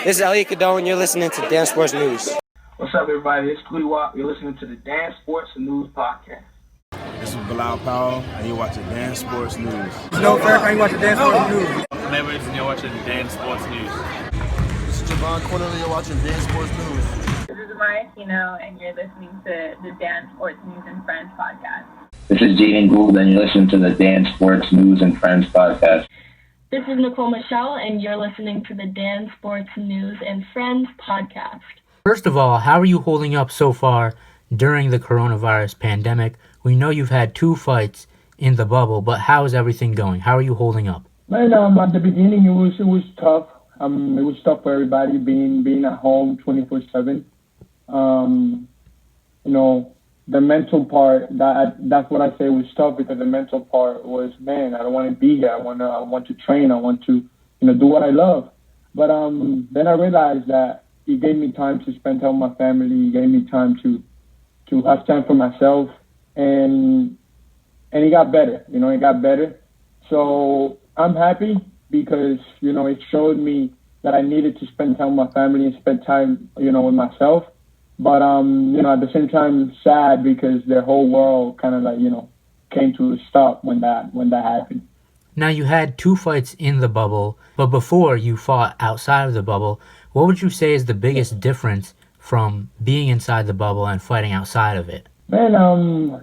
This is Elliot Cadone. You're listening to Dansportsnews. What's up, everybody? It's Clee Wop. You're listening to the Dansportsnews podcast. This is Bilal Powell, and you're watching Dansportsnews. No, Eric, and you're watching Dansportsnews. I'm Everett, and you're watching Dansportsnews. This is Javon Quinlan, you're watching Dansportsnews. This is Martino, and you're listening to the Dansportsnews and Friends podcast. This is Jaden Gould, and you're listening to the Dansportsnews and Friends podcast. This is Nicole Michelle, and you're listening to the Dansportsnews and Friends podcast. First of all, how are you holding up so far during the coronavirus pandemic? We know you've had 2 fights in the bubble, but how is everything going? How are you holding up? Man, at the beginning it was tough. It was tough for everybody being at home 24/7. The mental part, that's what I say was tough, because the mental part was, man, I don't want to be here. I want to train. I want to do what I love. But then I realized that he gave me time to spend time with my family. He gave me time to have time for myself, and it got better. It got better. So I'm happy because it showed me that I needed to spend time with my family and spend time with myself. But at the same time, sad because the whole world kind of came to a stop when that happened. Now, you had 2 fights in the bubble, but before you fought outside of the bubble. What would you say is the biggest difference from being inside the bubble and fighting outside of it? Man, now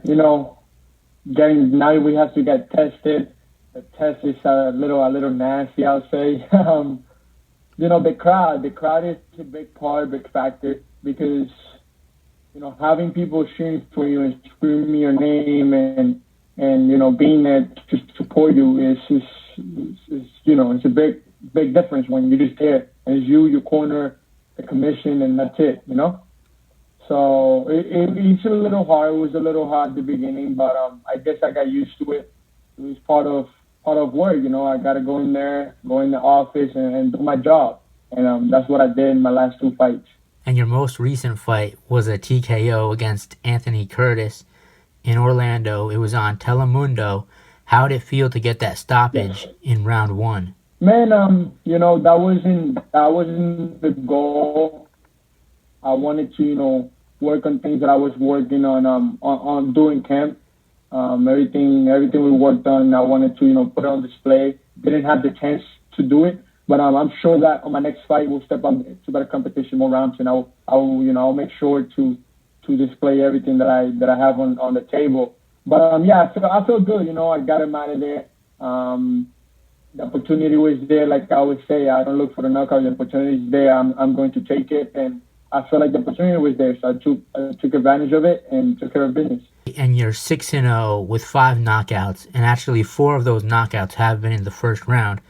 we have to get tested. The test is a little nasty, I'll say. The crowd is a big factor, because having people cheering for you and screaming your name and being there to support you is it's a big difference when you're just there and it's you, your corner, the commission, and that's it. So it's a little hard. It was a little hard at the beginning, but I guess I got used to it. It was part of work. I got to go in there, go in the office, and do my job. And that's what I did in my last 2 fights. And your most recent fight was a TKO against Anthony Curtis in Orlando. It was on Telemundo. How did it feel to get that stoppage in round 1? Man, that wasn't the goal. I wanted to, work on things that I was working on during camp. Everything we worked on, I wanted to, put it on display. Didn't have the chance to do it, but I'm sure that on my next fight we'll step up to better competition, more rounds, and I'll make sure to display everything that I have on the table. But I feel good. I got him out of there. The opportunity was there. Like I always say, I don't look for the knockout. The opportunity is there. I'm going to take it, and I feel like the opportunity was there, so I took advantage of it and took care of business. And you're 6-0 with 5 knockouts, and actually 4 of those knockouts have been in the first round.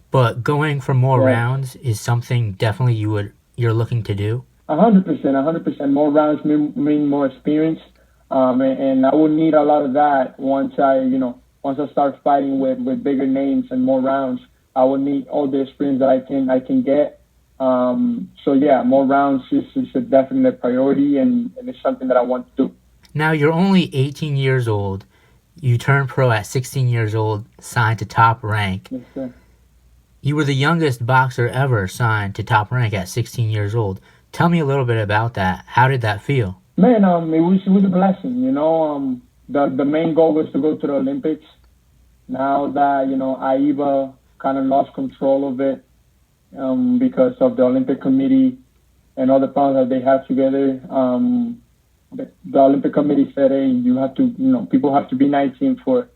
But going for more rounds is something definitely you're looking to do. 100%. More rounds mean more experience, and I will need a lot of that once I start fighting with bigger names and more rounds. I will need all the experience that I can get. More rounds is a definite priority, and it's something that I want to do. Now, you're only 18 years old. You turned pro at 16 years old, signed to Top Rank. Yes, sir. You were the youngest boxer ever signed to Top Rank at 16 years old. Tell me a little bit about that. How did that feel? Man, it was a blessing. The main goal was to go to the Olympics. Now that AIBA kind of lost control of it because of the Olympic Committee and all the problems that they have together. The Olympic Committee said, hey, you have to, people have to be 19 for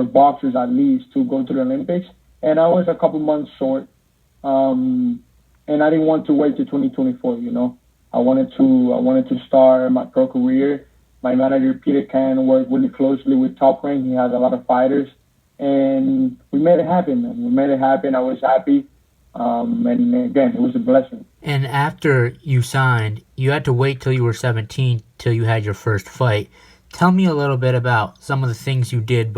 boxers at least to go to the Olympics. And I was a couple months short. And I didn't want to wait till 2024, I wanted to start my pro career. My manager, Peter Can, worked really closely with Top Rank. He has a lot of fighters. And we made it happen, man. We made it happen. I was happy. And again, it was a blessing. And after you signed, you had to wait till you were 17 till you had your first fight. Tell me a little bit about some of the things you did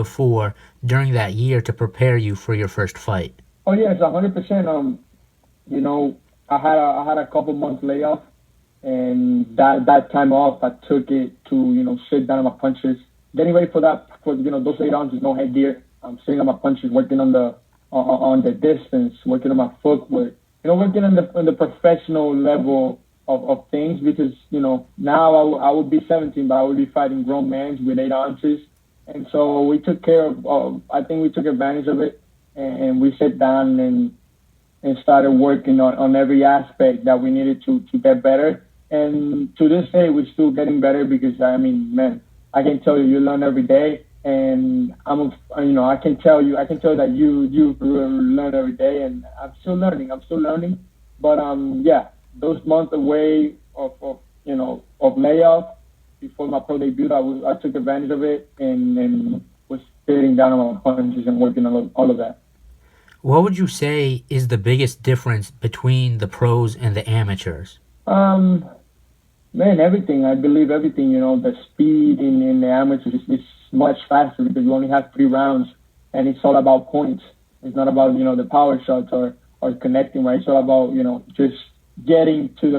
during that year to prepare you for your first fight. Oh, yes, 100%. I had a couple months layoff, and that time off, I took it to, sit down on my punches. Getting ready for those 8 rounds with no headgear. I'm sitting on my punches, working on the distance, working on my footwork, working on the professional level of things, because, now I would be 17, but I would be fighting grown men with 8 ounces. And so we took care of, I think we took advantage of it, and we sat down and started working on every aspect that we needed to get better. And to this day, we're still getting better, because, I can tell you learn every day. And I can tell that you learn every day, and I'm still learning. But those months away of layoff before my pro debut, I took advantage of it and was sitting down on my punches and working on all of that. What would you say is the biggest difference between the pros and the amateurs? Everything. I believe everything. The speed in the amateurs is much faster, because you only have 3 rounds, and it's all about points. It's not about the power shots or connecting, right? It's all about just getting to the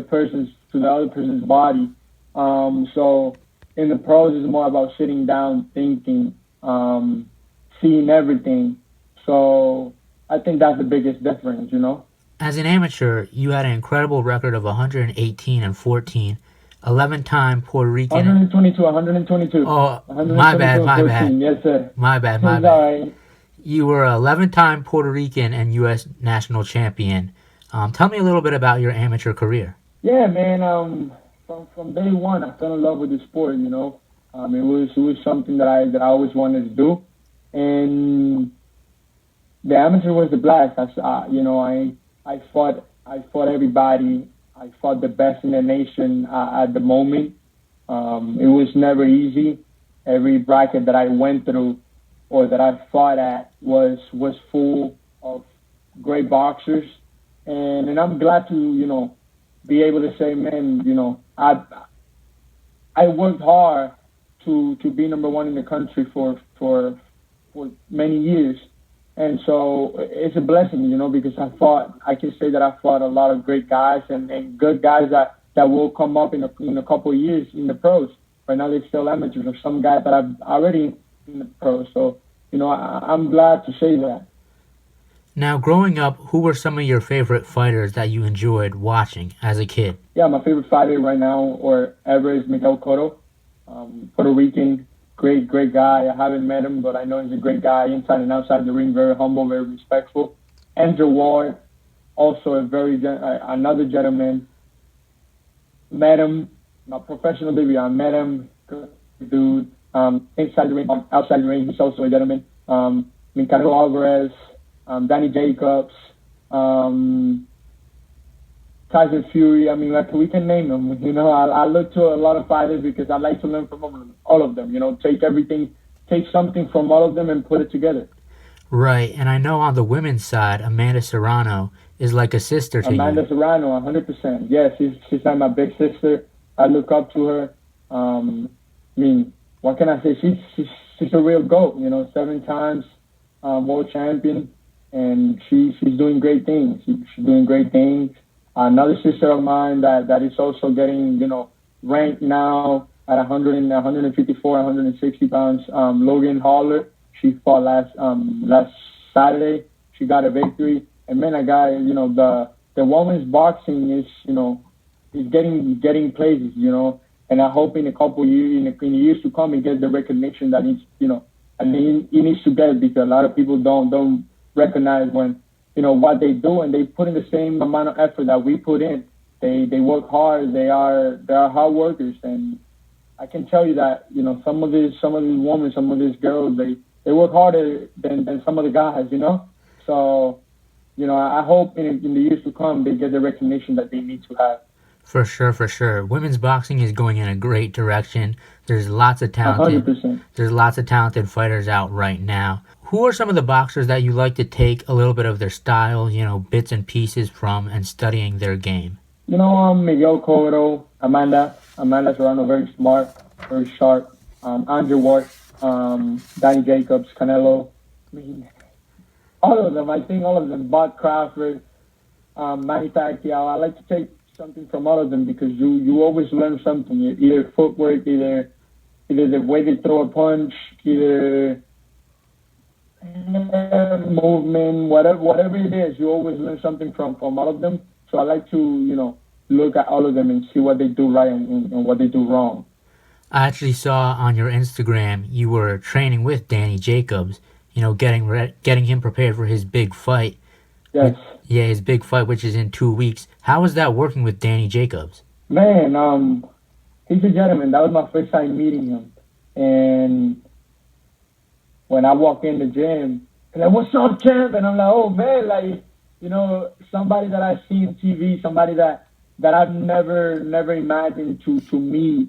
other person's body. So in the pros, it's more about sitting down, thinking, seeing everything. So I think that's the biggest difference. As an amateur, you had an incredible record of 118-14. 11-time Puerto Rican. 122. Oh, my bad. Yes, sir. My bad. All right. You were 11-time Puerto Rican and U.S. national champion. Tell me a little bit about your amateur career. Yeah, man. From day one, I fell in love with the sport. It was something that I always wanted to do, and the amateur was a blast. I fought everybody. I fought the best in the nation at the moment. It was never easy. Every bracket that I went through or that I fought at was full of great boxers. And I'm glad to, be able to say, man, I worked hard to be number 1 in the country for many years. And so it's a blessing, because I can say that I fought a lot of great guys and good guys that will come up in a couple of years in the pros. Right now they're still amateurs, or some guys that I've already in the pros. So, I'm glad to say that. Now, growing up, who were some of your favorite fighters that you enjoyed watching as a kid? Yeah, my favorite fighter right now or ever is Miguel Cotto, Puerto Rican. Great guy. I haven't met him, but I know he's a great guy inside and outside the ring. Very humble, very respectful. Andrew Ward, also another gentleman. Met him, my professional debut. I met him, good dude. Inside the ring, outside the ring, he's also a gentleman. Ricardo Alvarez, Danny Jacobs, Tyson Fury. We can name them. I look to a lot of fighters because I like to learn from all of them. Take something from all of them and put it together. Right, and I know on the women's side, Amanda Serrano is like a sister to you. Amanda Serrano, 100%. Yes, she's like my big sister. I look up to her. What can I say? She's a real GOAT. 7 times world champion, and she's doing great things. She's doing great things. Another sister of mine that is also getting, ranked now at 154, 160 pounds. Logan Haller, she fought last Saturday. She got a victory. And man, the women's boxing is getting places, And I hope in a couple years, in the years to come, it gets the recognition that it needs to get, because a lot of people don't recognize when. What they do, and they put in the same amount of effort that we put in. They work hard. They are hard workers, and I can tell you that some of these women, some of these girls, they work harder than some of the guys. So I hope in the years to come they get the recognition that they need to have. For sure. Women's boxing is going in a great direction. There's lots of talented. 100%. There's lots of talented fighters out right now. Who are some of the boxers that you like to take a little bit of their style, bits and pieces from, and studying their game? Miguel Cotto, Amanda Serrano, very smart, very sharp. Andrew Ward, Danny Jacobs, Canelo. All of them. I think all of them. Bob Crawford, Manny Pacquiao. I like to take something from all of them, because you always learn something. Either footwork, either the way they throw a punch, either movement, whatever it is, you always learn something from all of them. So I like to, look at all of them and see what they do right and what they do wrong. I actually saw on your Instagram you were training with Danny Jacobs, getting him prepared for his big fight. Yes. Yeah, his big fight, which is in 2 weeks. How was that working with Danny Jacobs? Man, he's a gentleman. That was my first time meeting him. And when I walk in the gym, he's like, "What's up, champ?" And I'm like, "Oh, man, somebody that I see on TV, somebody that I've never imagined to meet,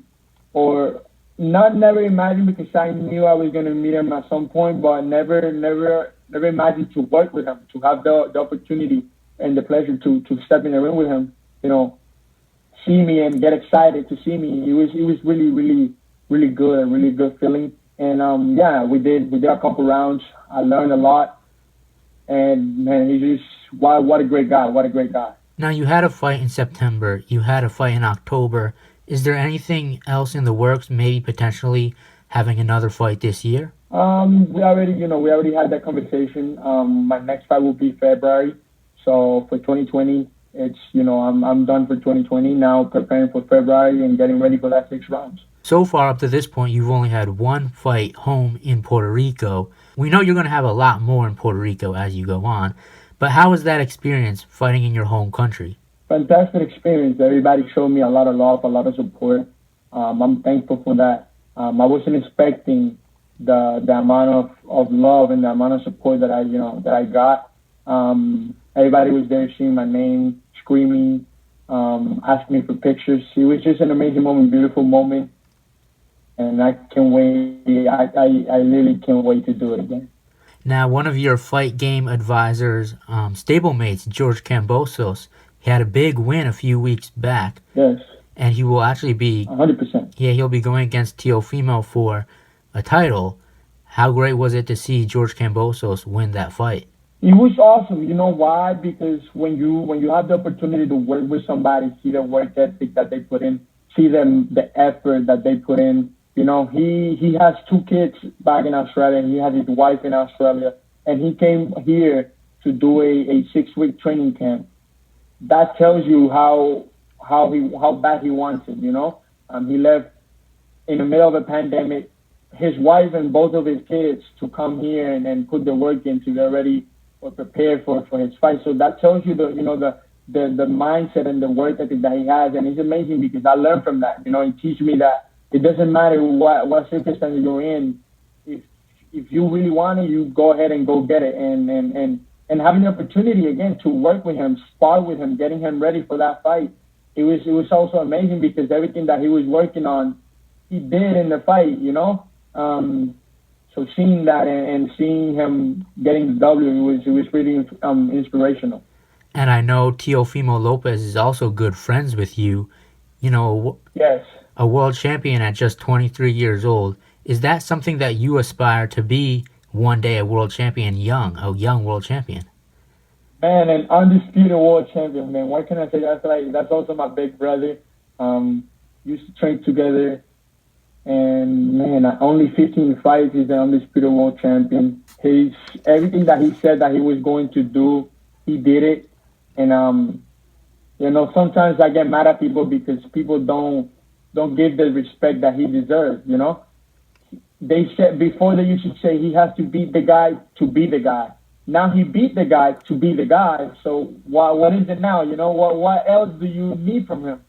or not never imagined because I knew I was going to meet him at some point, but never imagined to work with him, to have the opportunity and the pleasure to step in the ring with him, see me and get excited to see me. It was really, really, really good, a really good feeling. And we did a couple rounds. I learned a lot, and man, he's just what a great guy, what a great guy. Now, you had a fight in September, you had a fight in October. Is there anything else in the works, maybe potentially having another fight this year? We already had that conversation. My next fight will be February. So for 2020, it's, I'm done for 2020 now, preparing for February and getting ready for that 6 rounds. So far up to this point, you've only had one fight home in Puerto Rico. We know you're going to have a lot more in Puerto Rico as you go on. But how was that experience fighting in your home country? Fantastic experience. Everybody showed me a lot of love, a lot of support. I'm thankful for that. I wasn't expecting the amount of love and the amount of support that I got. Everybody was there seeing my name, screaming, asking me for pictures. It was just an amazing moment, beautiful moment. And I can't wait. I really can't wait to do it again. Now, one of your fight game advisors, stablemates, George Kambosos, he had a big win a few weeks back. Yes. And he will actually be 100%. Yeah, he'll be going against Teofimo for a title. How great was it to see George Kambosos win that fight? It was awesome. You know why? Because when you have the opportunity to work with somebody, see the work ethic that they put in, see the effort that they put in. He has 2 kids back in Australia, and he has his wife in Australia, and he came here to do a 6-week training camp. That tells you how bad he wants it. He left in the middle of a pandemic, his wife and both of his kids to come here and put the work in to get ready or prepare for his fight. So that tells you the mindset and the work ethic that he has, and it's amazing because I learned from that. It teaches me that it doesn't matter what circumstances you're in. If you really want it, you go ahead and go get it. And having the opportunity again to work with him, spar with him, getting him ready for that fight, it was also amazing because everything that he was working on, he did in the fight. So seeing that and seeing him getting the W, it was really inspirational. And I know Teofimo Lopez is also good friends with you. Yes. A world champion at just 23 years old. Is that something that you aspire to be one day, a world champion, a young world champion? Man, an undisputed world champion, man. What can I say? That's also my big brother. Used to train together. And, man, only 15 fights, he's an undisputed world champion. Everything that he said that he was going to do, he did it. And, sometimes I get mad at people because people don't give the respect that he deserves, They said before, they used to say he has to beat the guy to be the guy. Now he beat the guy to be the guy. So what is it now? What else do you need from him?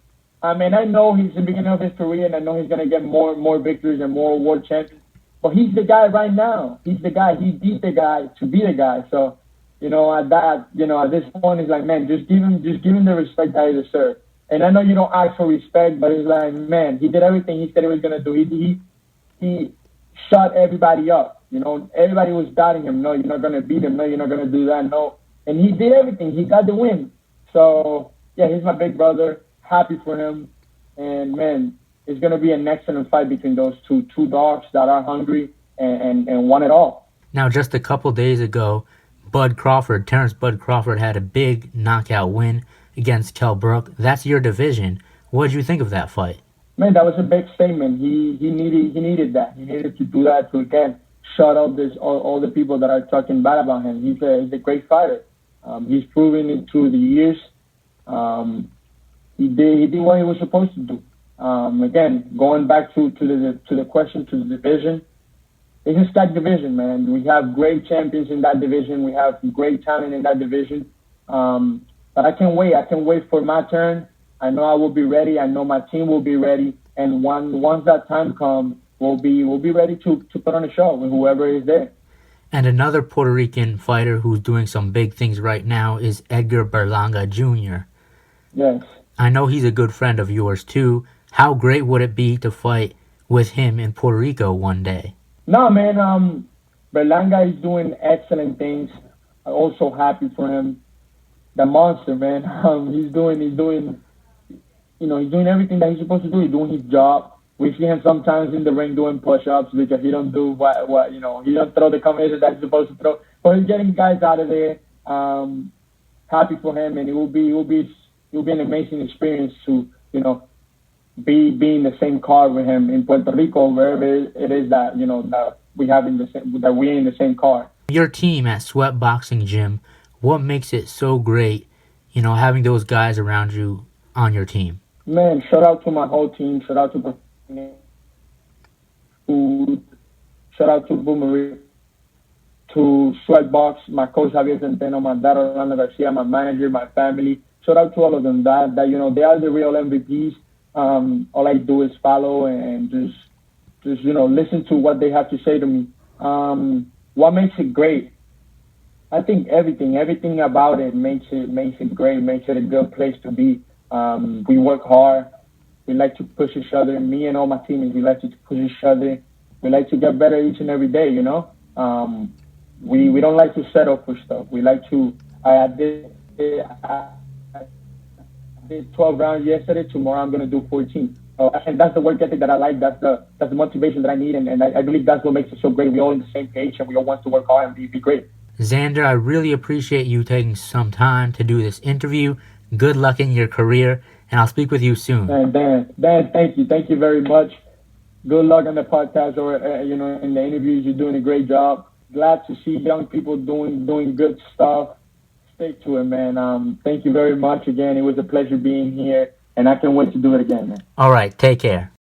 I mean, I know he's the beginning of his career, and I know he's going to get more victories and more world champions. But he's the guy right now. He's the guy. He beat the guy to be the guy. So, at this point, it's like, man, just give him the respect that he deserves. And I know you don't ask for respect, but it's like, man, he did everything he said he was going to do. He shut everybody up. Everybody was doubting him. No, you're not going to beat him. No, you're not going to do that. No. And he did everything. He got the win. So, yeah, he's my big brother. Happy for him. And, man, it's going to be an excellent fight between those two dogs that are hungry and want it all. Now, just a couple days ago, Terence Bud Crawford had a big knockout win against Kell Brook. That's your division. What did you think of that fight? Man, that was a big statement. He needed that. He needed to do that to, again, shut up all the people that are talking bad about him. He's a great fighter. He's proven it through the years. He did what he was supposed to do. Again, going back to the question, to the division, it's a stacked division, man. We have great champions in that division. We have great talent in that division. But I can't wait. I can't wait for my turn. I know I will be ready. I know my team will be ready. And once that time comes, we'll be ready to put on a show with whoever is there. And another Puerto Rican fighter who's doing some big things right now is Edgar Berlanga Jr. Yes. I know he's a good friend of yours too. How great would it be to fight with him in Puerto Rico one day? No, man. Berlanga is doing excellent things. I'm also happy for him. The monster, man. He's doing everything that he's supposed to do. He's doing his job. We see him sometimes in the ring doing push-ups because he don't do what he don't throw the combination that he's supposed to throw. But he's getting guys out of there. Happy for him, and it will be an amazing experience to be in the same car with him in Puerto Rico, wherever it is that that we're in the same car. Your team at Sweat Boxing Gym, what makes it so great? Having those guys around you on your team. Man, shout out to my whole team. Shout out to Boomerang, to Sweatbox, my coach Javier Centeno, my dad Orlando Garcia, my manager, my family. Shout out to all of them. That they are the real MVPs. All I do is follow and just listen to what they have to say to me. What makes it great? I think everything about it makes it great. Makes it a good place to be. We work hard. We like to push each other. Me and all my teammates, we like to push each other. We like to get better each and every day, We don't like to settle for stuff. We like to. I did 12 rounds yesterday. Tomorrow I'm gonna do 14. And that's the work ethic that I like. That's the motivation that I need, and I believe that's what makes it so great. We're all on the same page, and we all want to work hard and be great. Xander, I really appreciate you taking some time to do this interview. Good luck in your career, and I'll speak with you soon. Dan, thank you very much. Good luck on the podcast or in the interviews. You're doing a great job. Glad to see young people doing good stuff. Stick to it, man. Thank you very much again. It was a pleasure being here, and I can't wait to do it again, man. All right, take care.